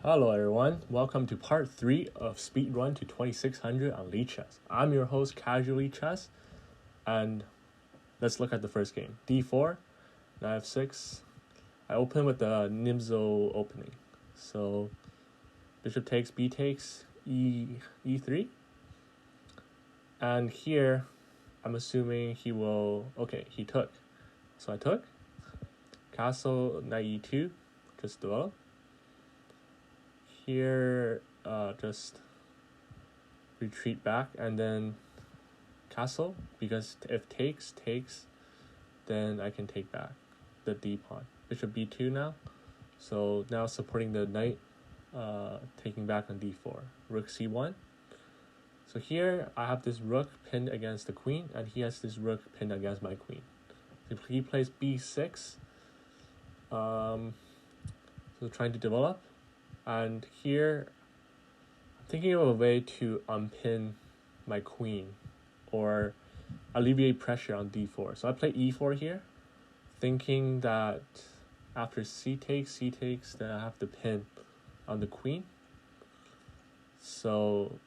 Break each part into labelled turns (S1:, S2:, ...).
S1: Hello everyone, welcome to part 3 of Speedrun to 2600 on lichess. I'm your host, Casual Lichess, and let's look at the first game. D4, knight f6. I open with the Nimzo opening. So bishop takes, b takes, e3. And here, I'm assuming he will, he took. So I took. Castle, knight e2, just develop. Here, just retreat back and then castle, because if takes, then I can take back the d pawn. Bishop b2 now, so now supporting the knight, taking back on d4. Rook c1. So here I have this rook pinned against the queen, and he has this rook pinned against my queen. So he plays b6, so trying to develop. And here, I'm thinking of a way to unpin my queen or alleviate pressure on d4. So I play e4 here, thinking that after c takes, then I have to pin on the queen. So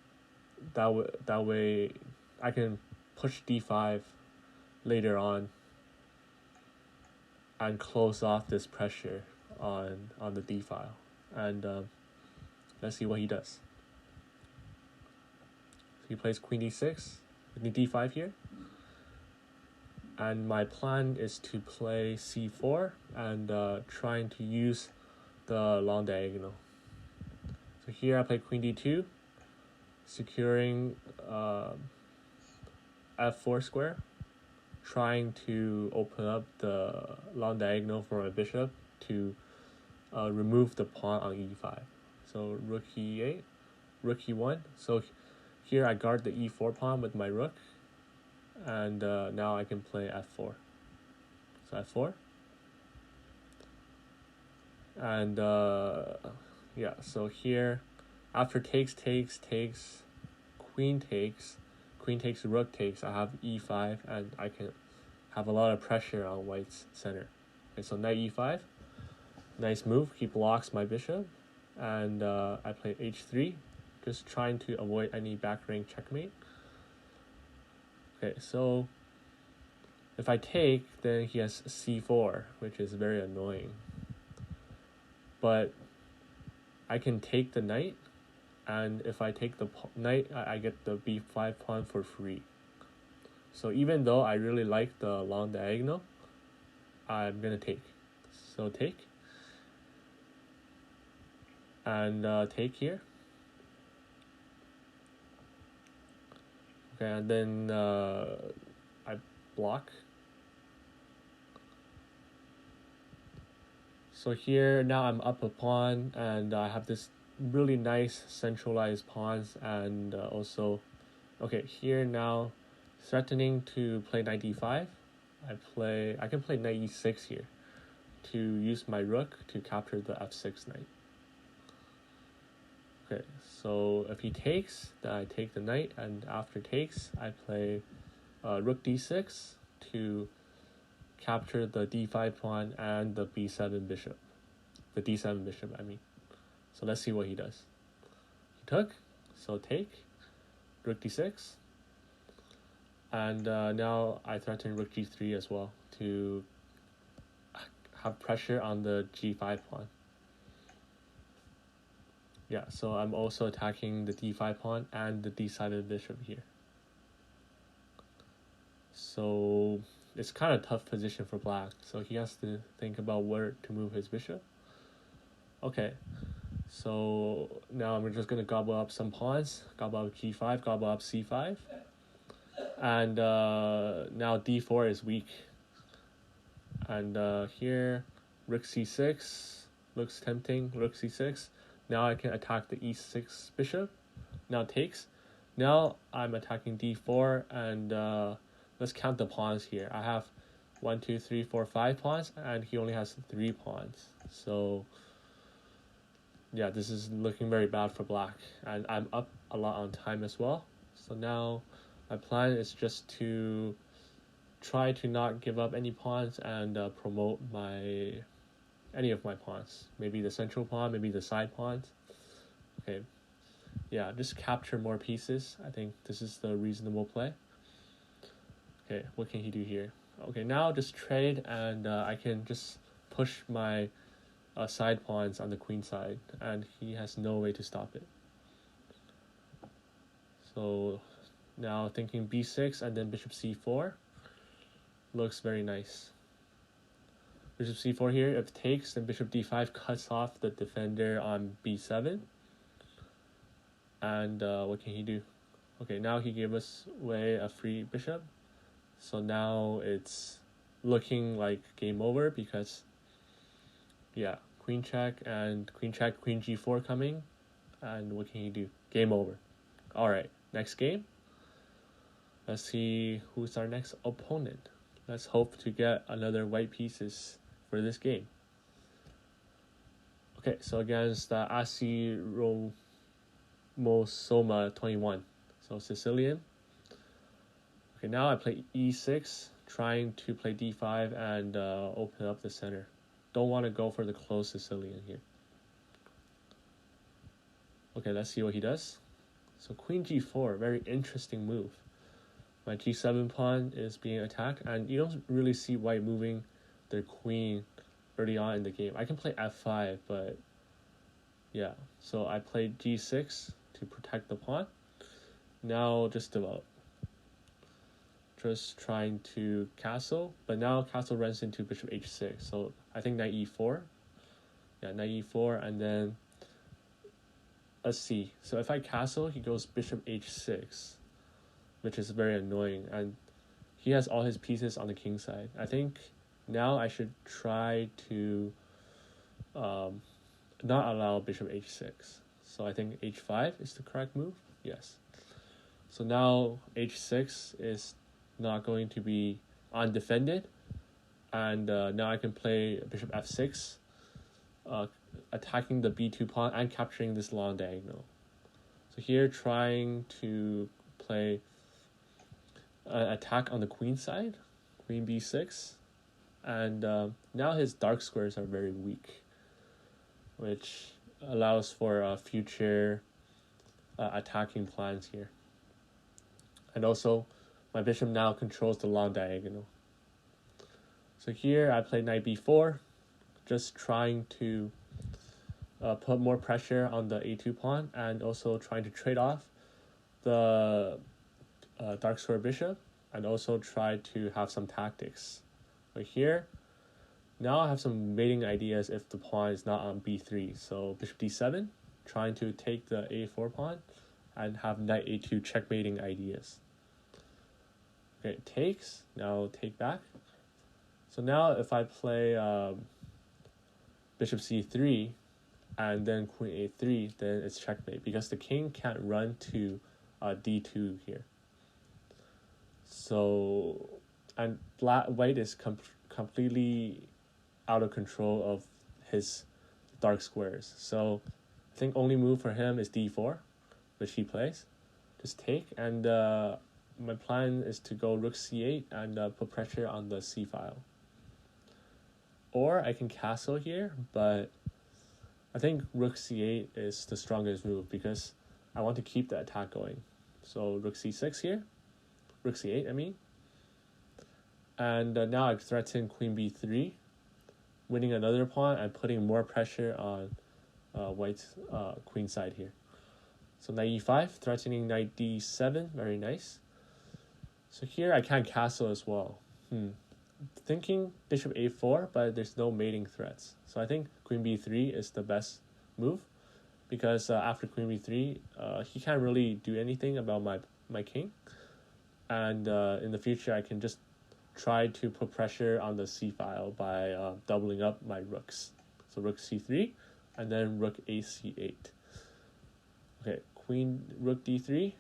S1: that way I can push d5 later on and close off this pressure on the d file. And let's see what he does. So he plays queen d6 with d5 here. And my plan is to play c4 and trying to use the long diagonal. So here I play queen d2, securing f4 square, trying to open up the long diagonal for my bishop to remove the pawn on e5. So rook e8, rook e1. So here I guard the e4 pawn with my rook, and now I can play f4. So f4, and yeah. So here, after takes, queen takes, rook takes. I have e5, and I can have a lot of pressure on white's center. Okay, so knight e5. Nice move. He blocks my bishop, and I play h3, just trying to avoid any back rank checkmate. Okay, so if I take, then he has c4, which is very annoying. But I can take the knight, and if I take the knight, I get the b5 pawn for free. So even though I really like the long diagonal, I'm gonna take. So take. And take here. Okay, and then I block. So here now I'm up a pawn, and I have this really nice centralized pawns, and also, okay, here now threatening to play knight d5. I can play knight e6 here to use my rook to capture the f6 knight. Okay, so if he takes, then I take the knight, and after takes, I play rook d6 to capture the d5 pawn and the b7 bishop. The d7 bishop, I mean. So let's see what he does. He took, so take, rook d6, and now I threaten rook g3 as well to have pressure on the g5 pawn. Yeah, so I'm also attacking the d5 pawn and the d-sided bishop here. So it's kind of a tough position for black. So he has to think about where to move his bishop. Okay, so now I'm just going to gobble up some pawns. Gobble up g5, gobble up c5. And now d4 is weak. And here, rook c6 looks tempting. Rook c6. Now I can attack the e6 bishop. Now takes. Now I'm attacking d4, and let's count the pawns here. I have 1, 2, 3, 4, 5 pawns, and he only has 3 pawns. So yeah, this is looking very bad for black, and I'm up a lot on time as well. So now my plan is just to try to not give up any pawns and promote any of my pawns. Maybe the central pawn, maybe the side pawns. Okay, yeah, just capture more pieces. I think this is the reasonable play. Okay, what can he do here? Okay, now just trade, and I can just push my side pawns on the queen side, and he has no way to stop it. So now thinking b6 and then bishop c4 looks very nice. Bishop c4 here, if it takes, then bishop d5 cuts off the defender on b7. And what can he do? Okay, now he gave us away a free bishop. So now it's looking like game over because, yeah, queen check, queen g4 coming. And what can he do? Game over. All right, next game. Let's see who's our next opponent. Let's hope to get another white pieces for this game. Okay, so against Asi Romosoma 21, so Sicilian. Okay, now I play e6, trying to play d5 and open up the center. Don't want to go for the closed Sicilian here. Okay, let's see what he does. So queen g4, very interesting move. My g7 pawn is being attacked, and you don't really see white moving their queen early on in the game. I can play f5, but yeah. So I played g6 to protect the pawn. Now just develop. Just trying to castle, but now castle runs into bishop h6. So I think knight e4. Yeah, knight e4, and then let's see. So if I castle, he goes bishop h6, which is very annoying, and he has all his pieces on the king side. I think now I should try to not allow bishop h6. So I think h5 is the correct move. Yes. So now h6 is not going to be undefended, and now I can play bishop f6, attacking the b2 pawn and capturing this long diagonal. So here trying to play an attack on the queen side, queen b6, and now his dark squares are very weak, which allows for future attacking plans here. And also my bishop now controls the long diagonal. So here I play knight b4, just trying to put more pressure on the a2 pawn, and also trying to trade off the dark square bishop, and also try to have some tactics. But here, now I have some mating ideas if the pawn is not on b3. So bishop d7, trying to take the a4 pawn, and have knight a2 checkmating ideas. Okay, it takes, now take back. So now if I play bishop c3, and then queen a3, then it's checkmate, because the king can't run to d2 here. So, and white is completely out of control of his dark squares. So I think only move for him is d4, which he plays. Just take, and my plan is to go rook c8 and put pressure on the c file. Or I can castle here, but I think rook c8 is the strongest move because I want to keep the attack going. So rook c6 here, rook c8 I mean. And now I threaten queen b3, winning another pawn and putting more pressure on white's queen side here. So knight e5, threatening knight d7, very nice. So here I can castle as well. Thinking bishop a4, but there's no mating threats. So I think queen b3 is the best move, because after queen b3, he can't really do anything about my king. And in the future, I can just try to put pressure on the c file by doubling up my rooks. So rook c3, and then rook ac8. Okay, rook d3.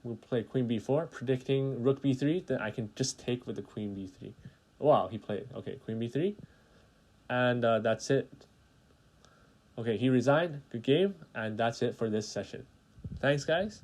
S1: We'll play queen b4, predicting rook b3. Then I can just take with the queen b3. Wow, he played. Okay, queen b3. And that's it. Okay, he resigned. Good game. And that's it for this session. Thanks, guys.